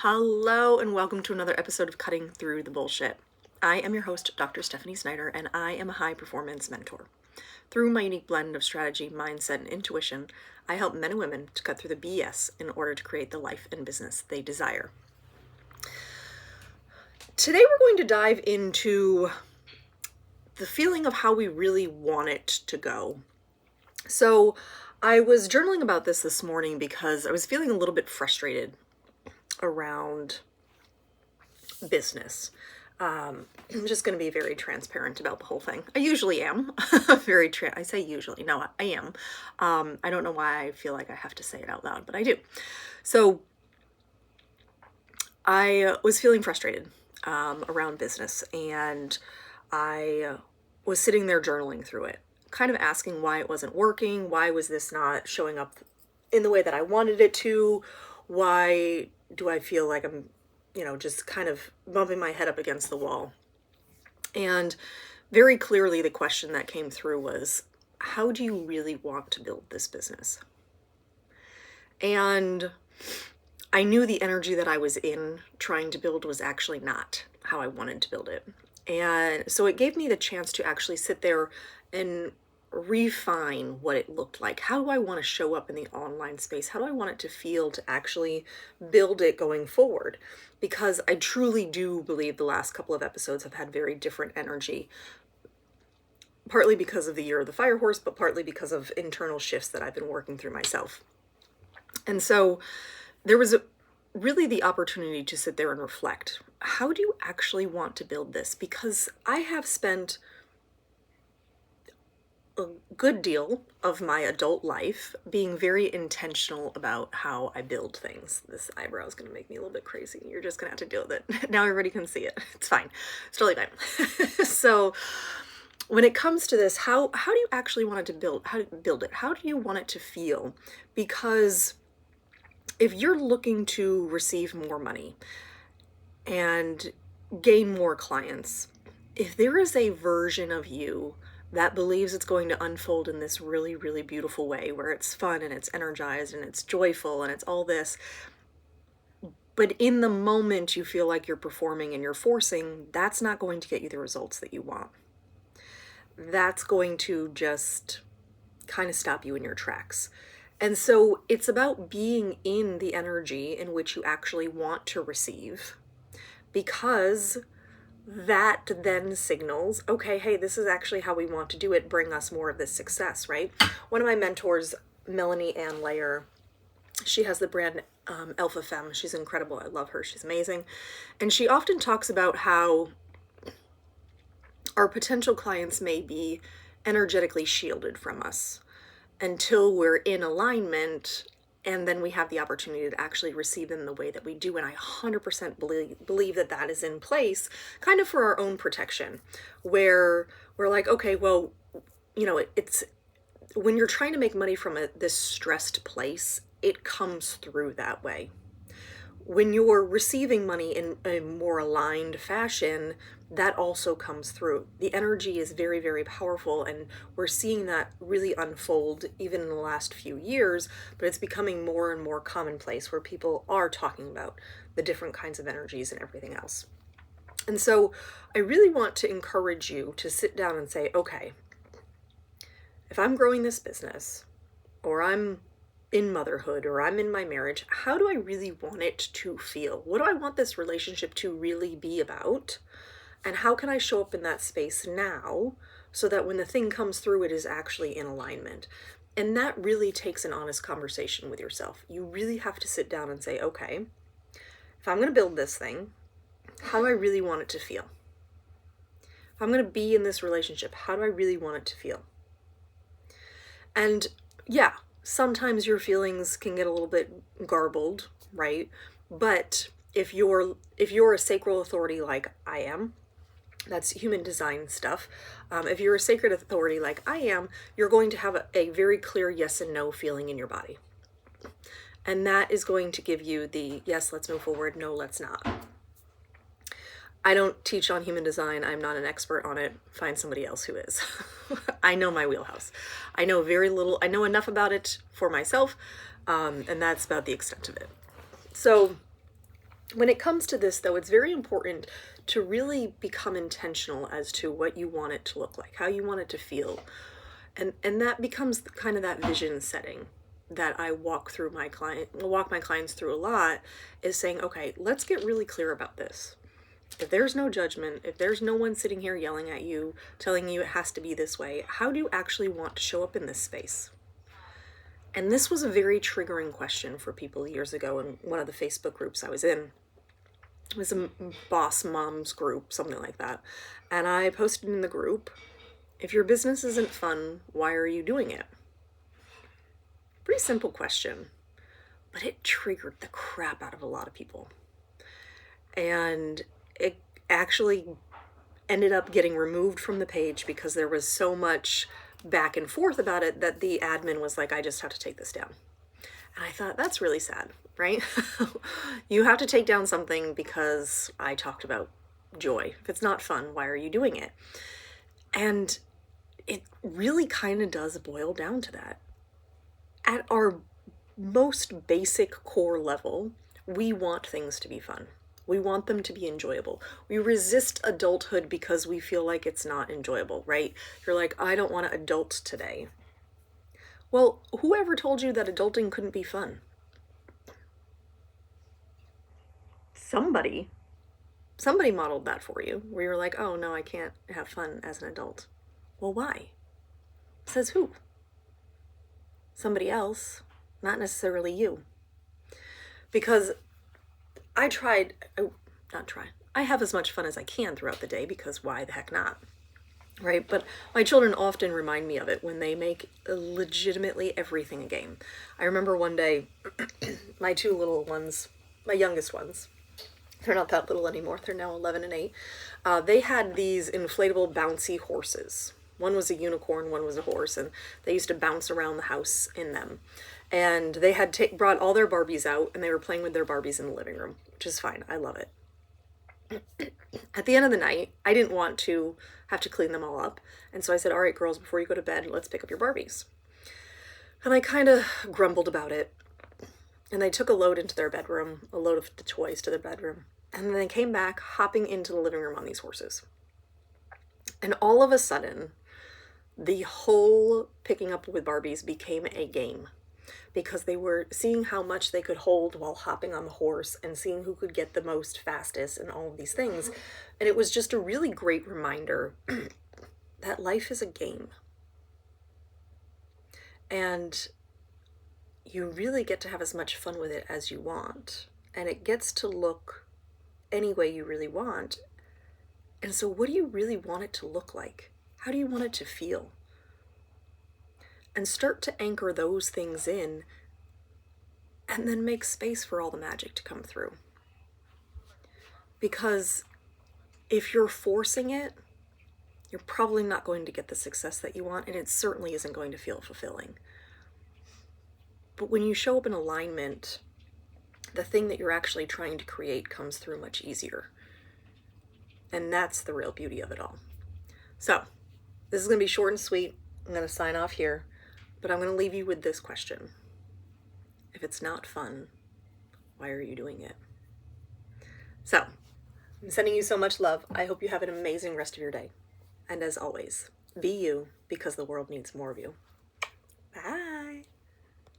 Hello and welcome to another episode of Cutting Through the Bullshit. I am your host, Dr. Stephanie Snyder, and I am a high performance mentor. Through my unique blend of strategy, mindset, and intuition, I help men and women to cut through the BS in order to create the life and business they desire. Today we're going to dive into the feeling of how we really want it to go. So I was journaling about this morning because I was feeling a little bit frustrated around business. I'm just going to be very transparent about the whole thing. I usually am. I say usually. No, I am. I don't know why I feel like I have to say it out loud, but I do. So I was feeling frustrated around business, and I was sitting there journaling through it, kind of asking why it wasn't working. Why was this not showing up in the way that I wanted it to? Why do I feel like I'm, just kind of bumping my head up against the wall? And very clearly the question that came through was, how do you really want to build this business? And I knew the energy that I was in trying to build was actually not how I wanted to build it. And so it gave me the chance to actually sit there and refine what it looked like. How do I want to show up in the online space? How do I want it to feel to actually build it going forward? Because I truly do believe the last couple of episodes have had very different energy, partly because of the year of the fire horse, but partly because of internal shifts that I've been working through myself. And so there was really the opportunity to sit there and reflect. How do you actually want to build this? Because I have spent a good deal of my adult life being very intentional about how I build things. This eyebrow is going to make me a little bit crazy. You're just going to have to deal with it. Now everybody can see it. It's fine. It's totally fine. So when it comes to this, how do you actually want it to build? How to build it? How do you want it to feel? Because if you're looking to receive more money and gain more clients, if there is a version of you that believes it's going to unfold in this really, really beautiful way where it's fun and it's energized and it's joyful and it's all this, but in the moment you feel like you're performing and you're forcing, that's not going to get you the results that you want. That's going to just kind of stop you in your tracks. And so it's about being in the energy in which you actually want to receive, because that then signals, okay, hey, this is actually how we want to do it. Bring us more of this success, right? One of my mentors, Melanie Ann Layer, she has the brand Alpha Femme. She's incredible. I love her. She's amazing. And she often talks about how our potential clients may be energetically shielded from us until we're in alignment, and then we have the opportunity to actually receive them the way that we do. And I 100% believe that that is in place kind of for our own protection, where we're like, okay, well, it's when you're trying to make money from this stressed place, it comes through that way. When you're receiving money in a more aligned fashion, that also comes through. The energy is very, very powerful, and we're seeing that really unfold even in the last few years, but it's becoming more and more commonplace where people are talking about the different kinds of energies and everything else. And so I really want to encourage you to sit down and say, okay, if I'm growing this business, or I'm in motherhood, or I'm in my marriage, how do I really want it to feel? What do I want this relationship to really be about? And how can I show up in that space now so that when the thing comes through, it is actually in alignment? And that really takes an honest conversation with yourself. You really have to sit down and say, okay, if I'm going to build this thing, how do I really want it to feel? If I'm going to be in this relationship, how do I really want it to feel? And yeah, sometimes your feelings can get a little bit garbled, right? But if you're a sacral authority like I am, that's human design stuff. If you're a sacred authority like I am, you're going to have a very clear yes and no feeling in your body. And that is going to give you the yes, let's move forward, no, let's not. I don't teach on human design. I'm not an expert on it. Find somebody else who is. I know my wheelhouse. I know very little. I know enough about it for myself, and that's about the extent of it. So When it comes to this, though, it's very important to really become intentional as to what you want it to look like, how you want it to feel. And that becomes kind of that vision setting that I walk my clients through a lot, is saying, okay, let's get really clear about this. If there's no judgment, if there's no one sitting here yelling at you, telling you it has to be this way, how do you actually want to show up in this space? And this was a very triggering question for people years ago in one of the Facebook groups I was in. It was a boss moms group, something like that. And I posted in the group, if your business isn't fun, why are you doing it? Pretty simple question, but it triggered the crap out of a lot of people. And it actually ended up getting removed from the page because there was so much back and forth about it that the admin was like, I just have to take this down. And I thought, that's really sad, right? You have to take down something because I talked about joy. If it's not fun, why are you doing it? And it really kind of does boil down to that. At our most basic core level, we want things to be fun. We want them to be enjoyable. We resist adulthood because we feel like it's not enjoyable, right? You're like, I don't want to adult today. Well, whoever told you that adulting couldn't be fun? Somebody modeled that for you, where you're like, oh no, I can't have fun as an adult. Well, why? Says who? Somebody else, not necessarily you. Because I have as much fun as I can throughout the day, because why the heck not? Right? But my children often remind me of it when they make legitimately everything a game. I remember one day, my two little ones, my youngest ones, they're not that little anymore, they're now 11 and 8, they had these inflatable bouncy horses. One was a unicorn, one was a horse, and they used to bounce around the house in them. And they had brought all their Barbies out, and they were playing with their Barbies in the living room, which is fine. I love it. At the end of the night, I didn't want to have to clean them all up. And so I said, all right, girls, before you go to bed, let's pick up your Barbies. And I kind of grumbled about it. And they took a load into their bedroom, a load of the toys to their bedroom. And then they came back hopping into the living room on these horses. And all of a sudden, the whole picking up with Barbies became a game, because they were seeing how much they could hold while hopping on the horse and seeing who could get the most fastest and all of these things. And it was just a really great reminder that life is a game. And you really get to have as much fun with it as you want. And it gets to look any way you really want. And so what do you really want it to look like? How do you want it to feel? And start to anchor those things in, and then make space for all the magic to come through. Because if you're forcing it, you're probably not going to get the success that you want, and it certainly isn't going to feel fulfilling. But when you show up in alignment, the thing that you're actually trying to create comes through much easier. And that's the real beauty of it all. So, this is going to be short and sweet. I'm going to sign off here. But I'm going to leave you with this question. If it's not fun, why are you doing it? So, I'm sending you so much love. I hope you have an amazing rest of your day. And as always, be you, because the world needs more of you.